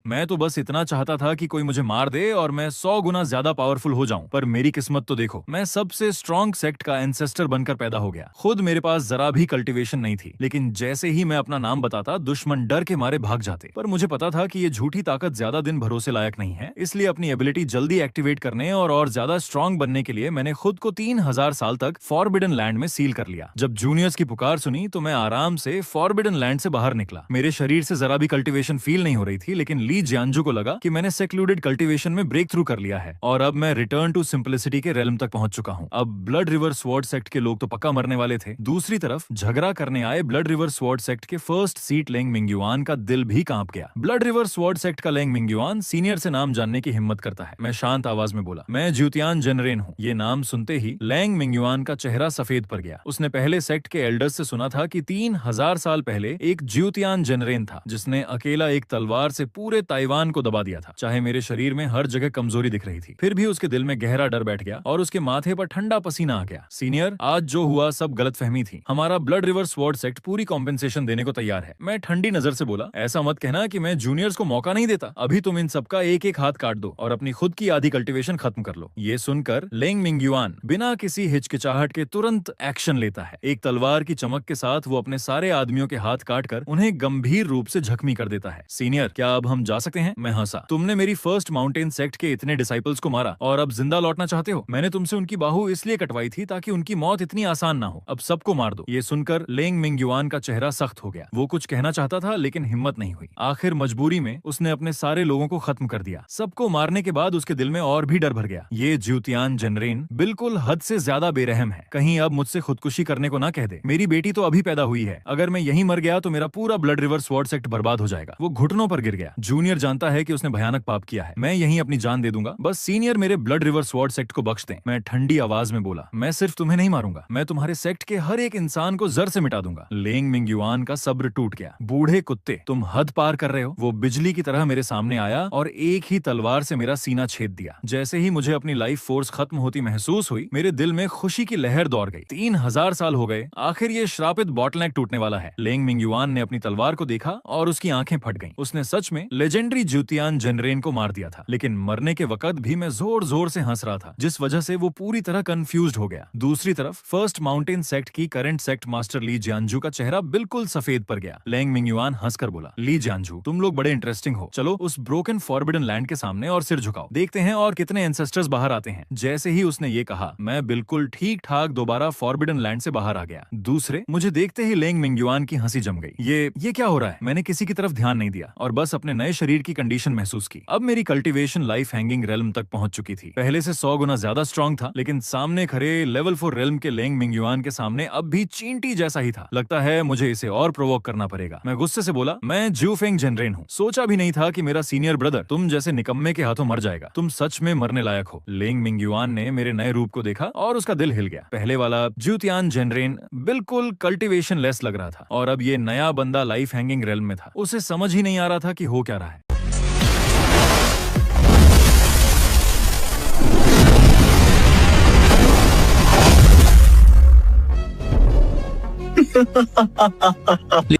मैं तो बस इतना चाहता था कि कोई मुझे मार दे और मैं 100 गुना ज्यादा पावरफुल हो जाऊं, पर मेरी किस्मत तो देखो, मैं सबसे स्ट्रॉन्ग सेक्ट का एंसेस्टर बनकर पैदा हो गया। खुद मेरे पास जरा भी कल्टीवेशन नहीं थी, लेकिन जैसे ही मैं अपना नाम बताता दुश्मन डर के मारे भाग जाते। पर मुझे पता था कि ये झूठी ताकत ज्यादा दिन भरोसे लायक नहीं है, इसलिए अपनी एबिलिटी जल्दी एक्टिवेट करने और ज्यादा स्ट्रॉन्ग बनने के लिए मैंने खुद को 3000 साल तक फॉरबिडन लैंड में सील कर लिया। जब जूनियर्स की पुकार सुनी तो मैं आराम से फॉरबिडन लैंड से बाहर निकला। मेरे शरीर से जरा भी कल्टीवेशन फील नहीं हो रही थी, लेकिन ली जियांजू को लगा कि मैंने सेक्लूडेड कल्टीवेशन में ब्रेक थ्रू कर लिया है और अब मैं रिटर्न टू सिंपलिसिटी के रेलम तक पहुंच चुका हूं। अब ब्लड रिवर स्वॉर्ड सेक्ट के लोग तो पक्का मरने वाले थे। दूसरी तरफ झगड़ा करने आए ब्लड रिवर स्वॉर्ड सेक्ट के फर्स्ट सीट लेंग मिंगयुआन का दिल भी कांप गया। ब्लड रिवर स्वॉर्ड सेक्ट का लेंग मिंगयुआन सीनियर से नाम जानने की हिम्मत करता है। मैं शांत आवाज में बोला, मैं ज्यूतियान जनरेन हूँ। ये नाम सुनते ही लेंग मिंगयुआन का चेहरा सफेद पड़ गया। उसने पहले सेक्ट के एल्डर्स से सुना था कि 3000 साल पहले एक ज्यूतियान जनरेन था जिसने अकेला एक तलवार से पूरे ताइवान को दबा दिया था। चाहे मेरे शरीर में हर जगह कमजोरी दिख रही थी, फिर भी उसके दिल में गहरा डर बैठ गया और उसके माथे पर ठंडा पसीना आ गया। सीनियर, आज जो हुआ सब गलतफहमी थी। हमारा ब्लड रिवर स्वॉर्ड सेक्ट पूरी कॉम्पेंसेशन देने को तैयार है। मैं ठंडी नजर से बोला, ऐसा मत कहना कि मैं जूनियर्स को मौका नहीं देता। अभी तुम इन सबका एक एक हाथ काट दो और अपनी खुद की आधी कल्टीवेशन खत्म कर लो। ये सुनकर लेंग मिंगयुआन बिना किसी हिचकिचाहट के तुरंत एक्शन लेता है। एक तलवार की चमक के साथ वो अपने सारे आदमियों के हाथ काटकर उन्हें गंभीर रूप से जख्मी कर देता है। सीनियर, क्या अब हम जा सकते हैं? मैं हंसा। तुमने मेरी फर्स्ट माउंटेन सेक्ट के इतने डिसाइपल्स को मारा और अब जिंदा लौटना चाहते हो? मैंने तुमसे उनकी बाहू इसलिए कटवाई थी ताकि उनकी मौत इतनी आसान ना हो। अब सबको मार दो। ये सुनकर लेंग मिंगयुआन का चेहरा सख्त हो गया। वो कुछ कहना चाहता था लेकिन हिम्मत नहीं हुई। आखिर मजबूरी में उसने अपने सारे लोगों को खत्म कर दिया। सबको मारने के बाद उसके दिल में और भी डर भर गया। ये ज्यूतियान जनरेन बिल्कुल हद से ज्यादा बेरहम है। कहीं अब मुझसे खुदकुशी करने को ना कह दे। मेरी बेटी तो अभी पैदा हुई है। अगर मैं यहीं मर गया तो मेरा पूरा ब्लड रिवर स्वॉर्ड सेक्ट बर्बाद हो जाएगा। वो घुटनों पर गिर गया। जूनियर जानता है कि उसने भयानक पाप किया है। मैं यहीं अपनी जान दे दूंगा। बस सीनियर मेरे ब्लड रिवर स्वॉर्ड सेक्ट को बख्श दें। मैं ठंडी आवाज में बोला, मैं सिर्फ तुम्हें नहीं मारूंगा, मैं तुम्हारे सेक्ट के हर एक इंसान को जर से मिटा दूंगा। लेंग मिंगयुआन का सब्र टूट गया। बूढ़े कुत्ते, तुम हद पार कर रहे हो। वो बिजली की तरह मेरे सामने आया और एक ही तलवार से मेरा सीना छेद दिया। जैसे ही मुझे अपनी लाइफ फोर्स खत्म होती महसूस हुई, मेरे दिल में खुशी की लहर दौड़ गई। 3000 साल हो गए, आखिर ये श्रापित बॉटलनेक टूटने वाला है। लेंग मिंगयुआन ने अपनी तलवार को देखा और उसकी आंखें फट गईं। उसने सच में लेजेंडरी ज्यूतियान जनरेन को मार दिया था, लेकिन मरने के वक्त भी मैं जोर जोर से हंस रहा था, जिस वजह से वो पूरी तरह कंफ्यूज्ड हो गया। दूसरी तरफ फर्स्ट माउंटेन सेक्ट की करंट सेक्ट मास्टर ली जियांजू का चेहरा बिल्कुल सफेद पड़ गया। लेंग मिंगयुआन हंसकर बोला, ली जियांजू, तुम लोग बड़े इंटरेस्टिंग हो। चलो उस ब्रोकन फॉरबिडन लैंड के सामने और सिर झुकाओ, देखते हैं और कितने एंसेस्टर्स बाहर आते हैं। जैसे ही उसने ये कहा, मैं बिल्कुल ठीक ठाक दोबारा फॉरबिडन लैंड से बाहर आ गया। दूसरे मुझे देखते ही लेंग मिंगयुआन की हंसी जम गई। ये क्या हो रहा है? मैंने किसी की तरफ ध्यान नहीं दिया और बस अपने नए शरीर की कंडीशन महसूस की। अब मेरी कल्टीवेशन लाइफ हैंगिंग रेलम तक पहुंच चुकी थी। पहले से 100 गुना ज्यादा स्ट्रांग था, लेकिन सामने खड़े लेवल 4 रेलम के लेंग मिंगयुआन के सामने अब भी चींटी जैसा ही था। लगता है मुझे इसे और प्रोवोक करना पड़ेगा। मैं गुस्से से बोला, मैं ज्यूफेंग जनरेन हूँ। सोचा भी नहीं था कि मेरा सीनियर ब्रदर तुम जैसे निकम्मे के हाथों मर जाएगा। तुम सच में मरने लायक हो। लेंग मिंगयुआन ने मेरे नए रूप को देखा और उसका दिल हिल गया। पहले वाला ज्यूतियान जनरेन बिल्कुल कल्टीवेशन लेस लग रहा था और अब ये नया बंदा लाइफ हैंगिंग रेलम में था। उसे समझ ही नहीं आ रहा था कि हो क्या रहा है।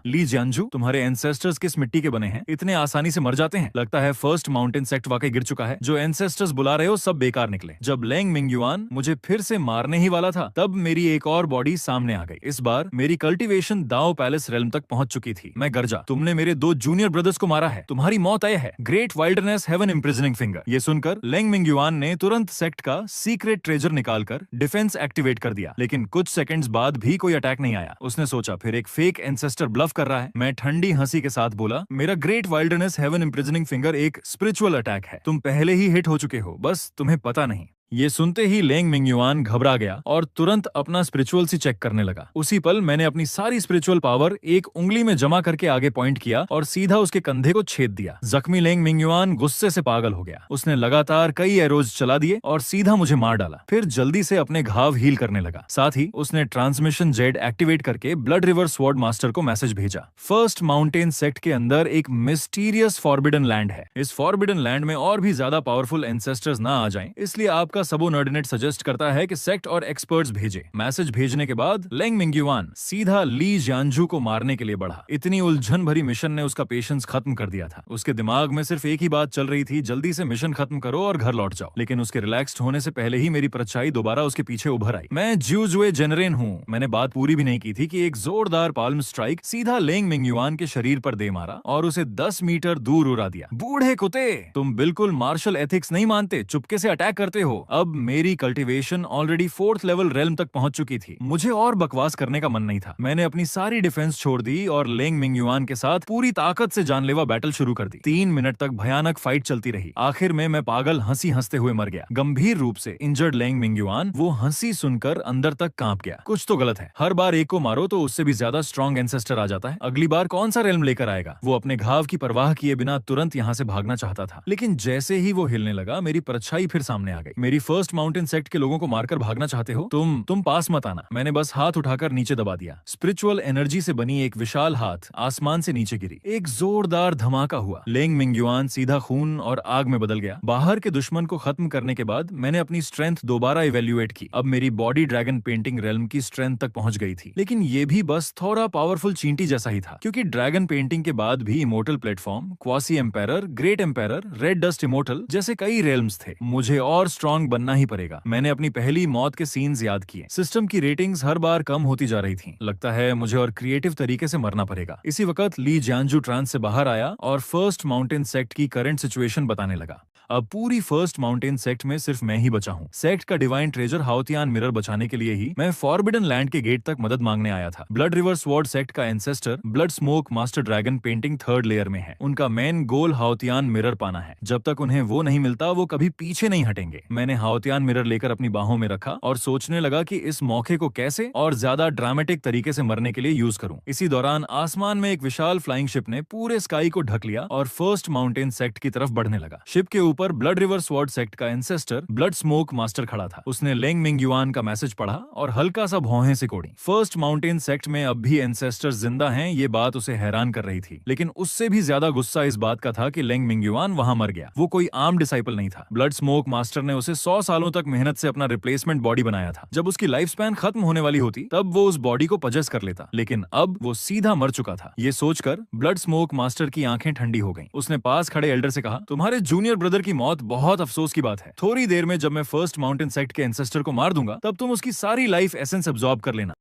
ली जियांजू, तुम्हारे एंसेस्टर्स किस मिट्टी के बने हैं? इतने आसानी से मर जाते हैं? लगता है फर्स्ट माउंटेन सेक्ट वाकई गिर चुका है। जो एंसेस्टर्स बुला रहे हो सब बेकार निकले। जब लेंग मिंगयुआन मुझे फिर से मारने ही वाला था, तब मेरी एक और बॉडी सामने आ गई। इस बार मेरी कल्टीवेशन दाओ पैलेस रेलम तक पहुंच चुकी थी। मैं गरजा, तुमने मेरे 2 जूनियर ब्रदर्स को मारा है। तुम्हारी मौत तय है। Great wildness heaven imprisoning finger. ये सुनकर लेंग मिंगयुआन ने तुरंत सेक्ट का सीक्रेट ट्रेजर निकालकर डिफेंस एक्टिवेट कर दिया, लेकिन कुछ सेकंड्स बाद भी कोई अटैक नहीं आया। उसने सोचा फिर एक फेक एंसेस्टर ब्लफ कर रहा है। मैं ठंडी हंसी के साथ बोला, मेरा great wildness heaven imprisoning finger एक स्पिरिचुअल अटैक है। तुम पहले ही हिट हो चुके हो, बस तुम्हें पता नहीं। ये सुनते ही लेंग मिंगयुआन घबरा गया और तुरंत अपना स्पिरिचुअल सी चेक करने लगा। उसी पल मैंने अपनी सारी स्पिरिचुअल पावर एक उंगली में जमा करके आगे पॉइंट किया और सीधा उसके कंधे को छेद दिया। जख्मी लेंग मिंगयुआन गुस्से से पागल हो गया। उसने लगातार कई एरोज चला दिए और सीधा मुझे मार डाला। फिर जल्दी से अपने घाव हील करने लगा। साथ ही उसने ट्रांसमिशन जेड एक्टिवेट करके ब्लड रिवर स्वॉर्ड मास्टर को मैसेज भेजा। फर्स्ट माउंटेन सेक्ट के अंदर एक मिस्टीरियस फॉरबिडन लैंड है। इस फॉरबिडन लैंड में और भी ज्यादा पावरफुल एंसेस्टर्स ना आ जाएं, इसलिए आपका आपका सबोर्डिनेट सजेस्ट करता है कि सेक्ट और एक्सपर्ट्स भेजे। मैसेज भेजने के बाद लेंग मिंग्युआन सीधा ली जियांजू को मारने के लिए बढ़ा। इतनी उलझन भरी मिशन ने उसका पेशेंस खत्म कर दिया था। उसके दिमाग में सिर्फ एक ही बात चल रही थी, जल्दी से मिशन खत्म करो और घर लौट जाओ। लेकिन उसके रिलैक्स्ड होने से पहले ही मेरी परछाई दोबारा उसके पीछे उभर आई। मैं ज्यूजुए जेनरेन हूँ। मैंने बात पूरी भी नहीं की थी कि एक जोरदार पाल्म स्ट्राइक सीधा लेंग मिंग्युआन के शरीर पर दे मारा और उसे 10 मीटर दूर उड़ा दिया। बूढ़े कुत्ते, तुम बिल्कुल मार्शल एथिक्स नहीं मानते, चुपके से अटैक करते हो। अब मेरी cultivation already 4th level realm तक पहुंच चुकी थी। मुझे और बकवास करने का मन नहीं था। मैंने अपनी सारी डिफेंस छोड़ दी और लेंग मिंग्युआन के साथ पूरी ताकत से जानलेवा बैटल शुरू कर दी। 3 मिनट तक भयानक फाइट चलती रही। आखिर में मैं पागल हंसी हंसते हुए मर गया। गंभीर रूप से इंजर्ड लेंग मिंग्युआन वो हंसी सुनकर अंदर तक कांप गया। कुछ तो गलत है। हर बार एक को मारो तो उससे भी ज्यादा स्ट्रॉन्ग एंसेस्टर आ जाता है। अगली बार कौन सा रेल्म लेकर आएगा? वो अपने घाव की परवाह किए बिना तुरंत यहाँ से भागना चाहता था। लेकिन जैसे ही वो हिलने लगा, मेरी परछाई फिर सामने आ गई। मेरी फर्स्ट माउंटेन सेक्ट के लोगों को मारकर भागना चाहते हो? तुम पास मत आना। मैंने बस हाथ उठाकर नीचे दबा दिया। स्पिरिचुअल एनर्जी से बनी एक विशाल हाथ आसमान से नीचे गिरी। एक जोरदार धमाका हुआ। लेंग मिंग्युआन सीधा खून और आग में बदल गया। बाहर के दुश्मन को खत्म करने के बाद मैंने अपनी स्ट्रेंथ दोबारा इवेल्युएट की। अब मेरी बॉडी ड्रैगन पेंटिंग रेल्म की स्ट्रेंथ तक पहुंच गई थी। लेकिन ये भी बस थोड़ा पावरफुल चींटी जैसा ही था, क्योंकि ड्रैगन पेंटिंग के बाद भी immortal platform, quasi empire, great empire, red dust immortal जैसे कई रेल्म्स थे। मुझे और स्ट्रॉन्ग बनना ही पड़ेगा। मैंने अपनी पहली मौत के सीन्स याद किए। सिस्टम की रेटिंग्स हर बार कम होती जा रही थी। लगता है मुझे और क्रिएटिव तरीके से मरना पड़ेगा। इसी वक्त ली जियांजू ट्रांस से बाहर आया और फर्स्ट माउंटेन सेक्ट की करंट सिचुएशन बताने लगा। अब पूरी फर्स्ट माउंटेन सेक्ट में सिर्फ मैं ही बचा हूँ। सेक्ट का डिवाइन ट्रेजर हाउतियान मिरर बचाने के लिए ही मैं फॉरबिडन लैंड के गेट तक मदद मांगने आया था। ब्लड रिवर स्वॉर्ड सेक्ट का ancestor blood smoke master dragon painting 3rd layer में है। उनका मेन गोल हाउतियान मिरर पाना है। जब तक उन्हें वो नहीं मिलता, वो कभी पीछे नहीं हटेंगे। मैंने हाउतियान मिरर लेकर अपनी बाहों में रखा और सोचने लगा कि इस मौके को कैसे और ज्यादा ड्रामेटिक तरीके से मरने के लिए यूज करूं। इसी दौरान आसमान में एक विशाल फ्लाइंग शिप ने पूरे स्काई को ढक लिया और फर्स्ट माउंटेन सेक्ट की तरफ बढ़ने लगा। शिप के ऊपर ब्लड रिवर स्वॉर्ड सेक्ट का एंसेस्टर ब्लड स्मोक मास्टर खड़ा था। उसने लेंग मिंग्युआन का मैसेज पढ़ा और हल्का सा भौहें सिकोड़ी। फर्स्ट माउंटेन सेक्ट में अब भी एंसेस्टर्स जिंदा हैं, ये बात उसे हैरान कर रही थी। लेकिन उससे भी ज्यादा गुस्सा इस बात का था कि लेंग मिंग्युआन वहां मर गया। वो कोई आम डिसाइपल नहीं था। ब्लड स्मोक मास्टर ने उसे 100 सालों तक मेहनत से अपना रिप्लेसमेंट बॉडी बनाया था। जब उसकी लाइफ स्पैन खत्म होने वाली होती, तब वो उस बॉडी को पजेस कर लेता। लेकिन अब वो सीधा मर चुका था। ये सोचकर ब्लड स्मोक मास्टर की आंखें ठंडी हो गईं। उसने पास खड़े एल्डर से कहा, तुम्हारे जूनियर ब्रदर की मौत बहुत अफसोस की बात है। थोड़ी देर में जब मैं फर्स्ट माउंटेन सेक्ट के एंसेस्टर को मार दूंगा, तब तुम उसकी सारी लाइफ एसेंस अब्सॉर्ब कर लेना।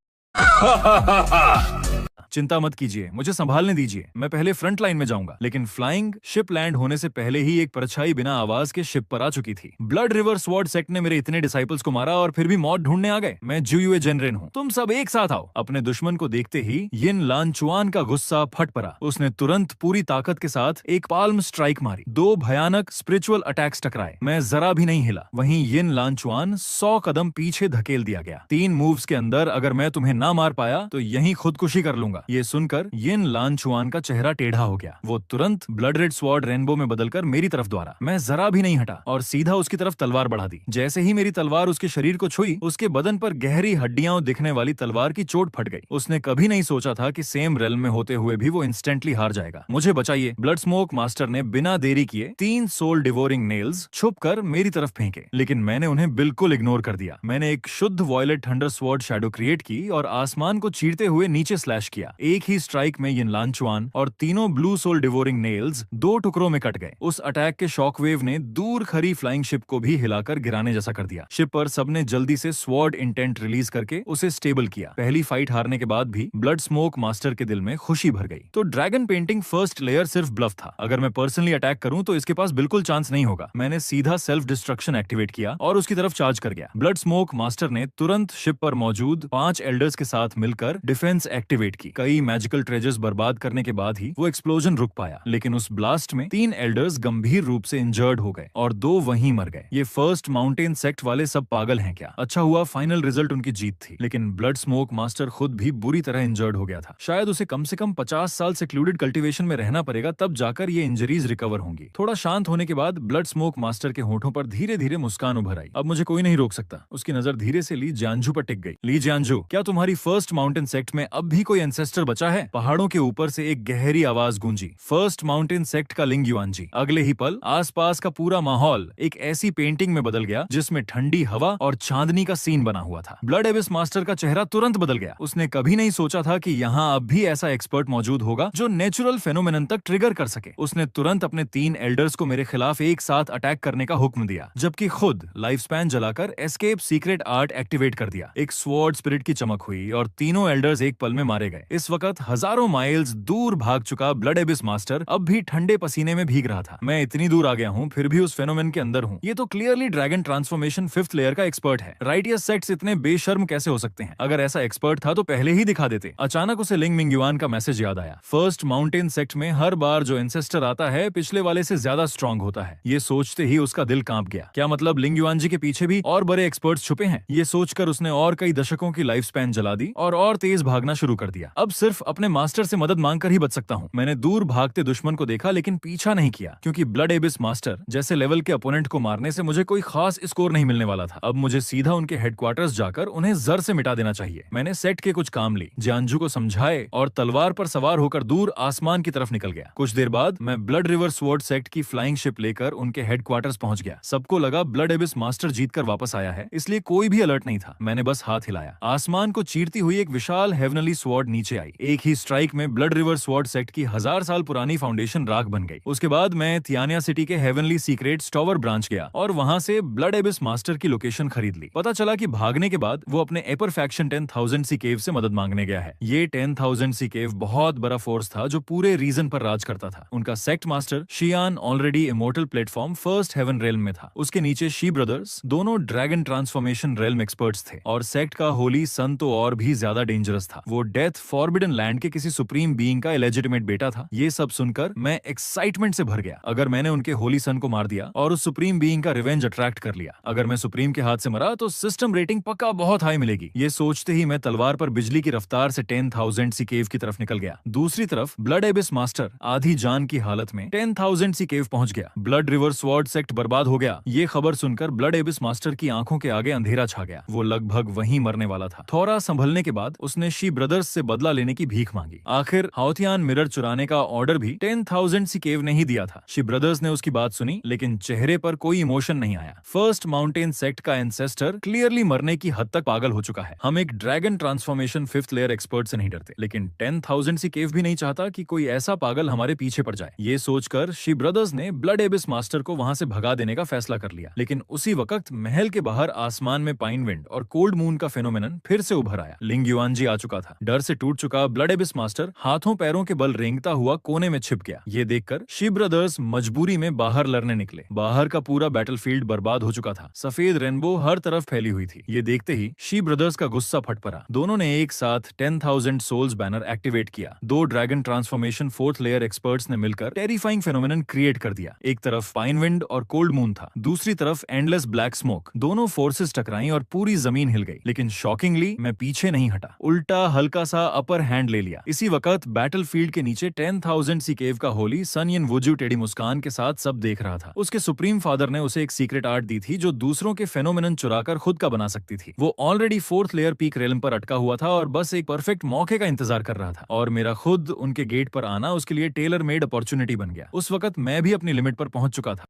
चिंता मत कीजिए, मुझे संभालने दीजिए। मैं पहले फ्रंट लाइन में जाऊंगा। लेकिन फ्लाइंग शिप लैंड होने से पहले ही एक परछाई बिना आवाज के शिप पर आ चुकी थी। ब्लड रिवर स्वॉर्ड सेक्ट ने मेरे इतने डिसाइपल्स को मारा और फिर भी मौत ढूंढने आ गए। मैं ज्यूयुए जेनरेन हूँ। तुम सब एक साथ आओ। अपने दुश्मन को देखते ही यिन लानचुआन का गुस्सा फट पड़ा। उसने तुरंत पूरी ताकत के साथ एक पाल्म स्ट्राइक मारी। 2 भयानक स्पिरिचुअल अटैक्स टकराए। मैं जरा भी नहीं हिला। वहीं यिन लानचुआन 100 कदम पीछे धकेल दिया गया। 3 मूव्स के अंदर अगर मैं तुम्हें ना मार पाया तो यहीं खुदकुशी कर लूंगा। ये सुनकर यिन लानचुआन का चेहरा टेढ़ा हो गया। वो तुरंत ब्लड रेड स्वॉर्ड रेनबो में बदलकर मेरी तरफ दौड़ा। मैं जरा भी नहीं हटा और सीधा उसकी तरफ तलवार बढ़ा दी। जैसे ही मेरी तलवार उसके शरीर को छुई, उसके बदन पर गहरी हड्डियां दिखने वाली तलवार की चोट फट गई। उसने कभी नहीं सोचा था कि सेम रेल्म में होते हुए भी वो इंस्टेंटली हार जाएगा। मुझे बचाइए। ब्लड स्मोक मास्टर ने बिना देरी किए 3 सोल डिवोरिंग नेल्स छुप कर मेरी तरफ फेंके। लेकिन मैंने उन्हें बिल्कुल इग्नोर कर दिया। मैंने एक शुद्ध violet thunder sword shadow create की और आसमान को चीरते हुए नीचे स्लैश किया। एक ही स्ट्राइक में यिन लानचुआन और तीनों ब्लू सोल डिवोरिंग नेल्स 2 टुकड़ों में कट गए। उस अटैक के शॉकवेव ने दूर खड़ी फ्लाइंग शिप को भी हिलाकर गिराने जैसा कर दिया। शिप पर सबने जल्दी से स्वॉर्ड इंटेंट रिलीज करके उसे स्टेबल किया। पहली फाइट हारने के बाद भी ब्लड स्मोक मास्टर के दिल में खुशी भर गई। तो ड्रैगन पेंटिंग फर्स्ट लेयर सिर्फ ब्लफ था। अगर मैं पर्सनली अटैक करूं तो इसके पास बिल्कुल चांस नहीं होगा। मैंने सीधा सेल्फ डिस्ट्रक्शन एक्टिवेट किया और उसकी तरफ चार्ज कर गया। ब्लड स्मोक मास्टर ने तुरंत शिप पर मौजूद 5 एल्डर्स के साथ मिलकर डिफेंस एक्टिवेट की। कई मैजिकल ट्रेजर्स बर्बाद करने के बाद ही वो एक्सप्लोजन रुक पाया। लेकिन उस ब्लास्ट में 3 एल्डर्स गंभीर रूप से इंजर्ड हो गए और 2 वहीं मर गए। ये फर्स्ट माउंटेन सेक्ट वाले सब पागल हैं क्या? अच्छा हुआ फाइनल रिजल्ट उनकी जीत थी। लेकिन ब्लड स्मोक मास्टर खुद भी बुरी तरह इंजर्ड हो गया था। शायद उसे कम से कम 50 साल सेक्लूडेड कल्टीवेशन में रहना पड़ेगा, तब जाकर ये इंजरीज रिकवर होंगी। थोड़ा शांत होने के बाद ब्लड स्मोक मास्टर के होठों पर धीरे धीरे मुस्कान उभर आई। अब मुझे कोई नहीं रोक सकता। उसकी नजर धीरे से ली जियांजू पर टिक गई। ली जियांजू, क्या तुम्हारी फर्स्ट माउंटेन सेक्ट में अब भी कोई एंसेस्टर एंसेस्टर बचा है? पहाड़ों के ऊपर से एक गहरी आवाज गूंजी, फर्स्ट माउंटेन सेक्ट का लिंग युआनजी। अगले ही पल आसपास का पूरा माहौल एक ऐसी पेंटिंग में बदल गया जिसमें ठंडी हवा और चांदनी का सीन बना हुआ था। ब्लड एबिस मास्टर का चेहरा तुरंत बदल गया। उसने कभी नहीं सोचा था कि यहाँ अब भी ऐसा एक्सपर्ट मौजूद होगा जो नेचुरल फेनोमेनन तक ट्रिगर कर सके। उसने तुरंत अपने 3 एल्डर्स को मेरे खिलाफ एक साथ अटैक करने का हुक्म दिया, जबकि खुद लाइफ स्पैन जलाकर एस्केप सीक्रेट आर्ट एक्टिवेट कर दिया। एक स्वॉर्ड स्पिरिट की चमक हुई और तीनों एल्डर्स एक पल में मारे गए। इस वक्त हजारों माइल्स दूर भाग चुका ब्लड एबिस मास्टर अब भी ठंडे पसीने में भीग रहा था। मैं इतनी दूर आ गया हूँ, फिर भी उस फेनोमेन के अंदर हूँ। ये तो clearly dragon transformation 5th layer का एक्सपर्ट है। राइटियस सेक्ट्स इतने बेशर्म कैसे हो सकते हैं? अगर ऐसा एक्सपर्ट था तो पहले ही दिखा देते। अचानक उसे लिंग मिंगयुआन का मैसेज याद आया। फर्स्ट माउंटेन सेक्ट में हर बार जो एंसेस्टर आता है पिछले वाले से ज्यादा स्ट्रांग होता है। ये सोचते ही उसका दिल कांप गया। क्या मतलब लिंग युआन जी के पीछे भी और बड़े एक्सपर्ट्स छुपे हैं? ये सोचकर उसने और कई दशकों की लाइफ स्पैन जला दी और तेज भागना शुरू कर दिया। अब सिर्फ अपने मास्टर से मदद मांगकर ही बच सकता हूँ। मैंने दूर भागते दुश्मन को देखा लेकिन पीछा नहीं किया, क्योंकि ब्लड एबिस मास्टर जैसे लेवल के अपोनेंट को मारने से मुझे कोई खास स्कोर नहीं मिलने वाला था। अब मुझे सीधा उनके हेडक्वार्टर्स जाकर उन्हें जर से मिटा देना चाहिए। मैंने सेट के कुछ काम ली, जियांजू को समझाए और तलवार पर सवार होकर दूर आसमान की तरफ निकल गया। कुछ देर बाद मैं ब्लड रिवर स्वॉर्ड सेक्ट की फ्लाइंग शिप लेकर उनके हेडक्वार्टर्स पहुंच गया। सबको लगा ब्लड एबिस मास्टर जीतकर वापस आया है, इसलिए कोई भी अलर्ट नहीं था। मैंने बस हाथ हिलाया। आसमान को चीरती हुई एक विशाल हेवनली स्वॉर्ड नीचे आई। एक ही स्ट्राइक में ब्लड रिवर स्वॉर्ड सेक्ट की 1000 साल पुरानी फाउंडेशन राख बन गई। उसके बाद मैं तियानिया सिटी के हेवनली सीक्रेट स्टॉवर ब्रांच गया और वहां से ब्लड एबिस मास्टर की लोकेशन खरीद ली। पता चला कि भागने के बाद वो अपने एपर फैक्शन 10,000 सी केव से मदद मांगने गया है। ये 10,000 सी केव बहुत बड़ा फोर्स था जो पूरे रीजन पर राज करता था। उनका sect master Xian already immortal platform first heaven realm में था। उसके नीचे शी ब्रदर्स, दोनों ड्रैगन ट्रांसफॉर्मेशन रेल्म एक्सपर्ट्स थे, और सेक्ट का होली सन तो और भी ज्यादा डेंजरस था। वो डेथ फॉरबिडन लैंड के किसी सुप्रीम बीइंग का इलेजिटिमेट बेटा था। ये सब सुनकर मैं एक्साइटमेंट से भर गया। अगर मैंने उनके होली सन को मार दिया और उस सुप्रीम बीइंग का रिवेंज अट्रैक्ट कर लिया, अगर मैं सुप्रीम के हाथ से मरा तो सिस्टम रेटिंग पक्का बहुत हाई मिलेगी। ये सोचते ही मैं तलवार पर बिजली की रफ्तार से 10,000 सी केव की तरफ निकल गया। दूसरी तरफ ब्लड एबिस मास्टर आधी जान की हालत में 10,000 सी केव पहुंच गया। ब्लड रिवर स्वॉर्ड सेक्ट बर्बाद हो गया। ये खबर सुनकर ब्लड एबिस मास्टर की आंखों के आगे अंधेरा छा गया। वो लगभग वहीं मरने वाला था। थोड़ा संभलने के बाद उसने शी ब्रदर्स से बदला लेने की भीख मांगी। आखिर हाउथियान मिरर चुराने का ऑर्डर भी 10,000 सी केव ने ही दिया था। शी ब्रदर्स ने उसकी बात सुनी, लेकिन चेहरे पर कोई इमोशन नहीं आया। फर्स्ट माउंटेन सेक्ट का एंसेस्टर क्लियरली मरने की हद तक पागल हो चुका है। हम एक dragon transformation 5th layer expert से नहीं डरते, लेकिन 10,000 सी केव भी नहीं चाहता कि कोई ऐसा पागल हमारे पीछे पड़ जाए। ये सोचकर शी ब्रदर्स ने ब्लड एबिस मास्टर को वहां से भगा देने का फैसला कर लिया। लेकिन उसी वक्त महल के बाहर आसमान में पाइन विंड और कोल्ड मून का फेनोमेनन फिर से उभर आया। लिंग युआन जी आ चुका था। डर से टूट चुका ब्लड एबिस मास्टर हाथों पैरों के बल रेंगता हुआ कोने में छिप गया। ये देखकर शी ब्रदर्स मजबूरी में बाहर लड़ने निकले। बाहर का पूरा बैटलफील्ड बर्बाद हो चुका था। सफेद रेनबो हर तरफ फैली हुई थी। ये देखते ही शी ब्रदर्स का गुस्सा फट पड़ा। दोनों ने एक साथ 10,000 सोल्स बैनर एक्टिवेट किया। 2 dragon transformation 4th layer experts ने मिलकर टेरिफाइंग फेनोमेनन क्रिएट कर दिया। एक तरफ पाइन विंड और कोल्ड मून था, दूसरी तरफ एंडलेस ब्लैक स्मोक। दोनों फोर्सेस टकराई और पूरी जमीन हिल गई। लेकिन शॉकिंगली मैं पीछे नहीं हटा, उल्टा हल्का सा अपर हैंड ले लिया। इसी वक्त बैटलफील्ड के नीचे 10,000 सी केव का होली सनयन वुजू टेडी मुस्कान के साथ सब देख रहा था। उसके सुप्रीम फादर ने उसे एक सीक्रेट आर्ट दी थी जो दूसरों के फेनोमेनन चुराकर खुद का बना सकती थी। वो ऑलरेडी 4th लेयर पीक रेलम पर अटका हुआ था और बस एक परफेक्ट मौके का इंतजार कर रहा था। और मेरा खुद उनके गेट पर आना उसके लिए टेलर मेड अपॉर्चुनिटी बन गया। उस वक्त मैं भी अपनी लिमिट पर पहुंच चुका था।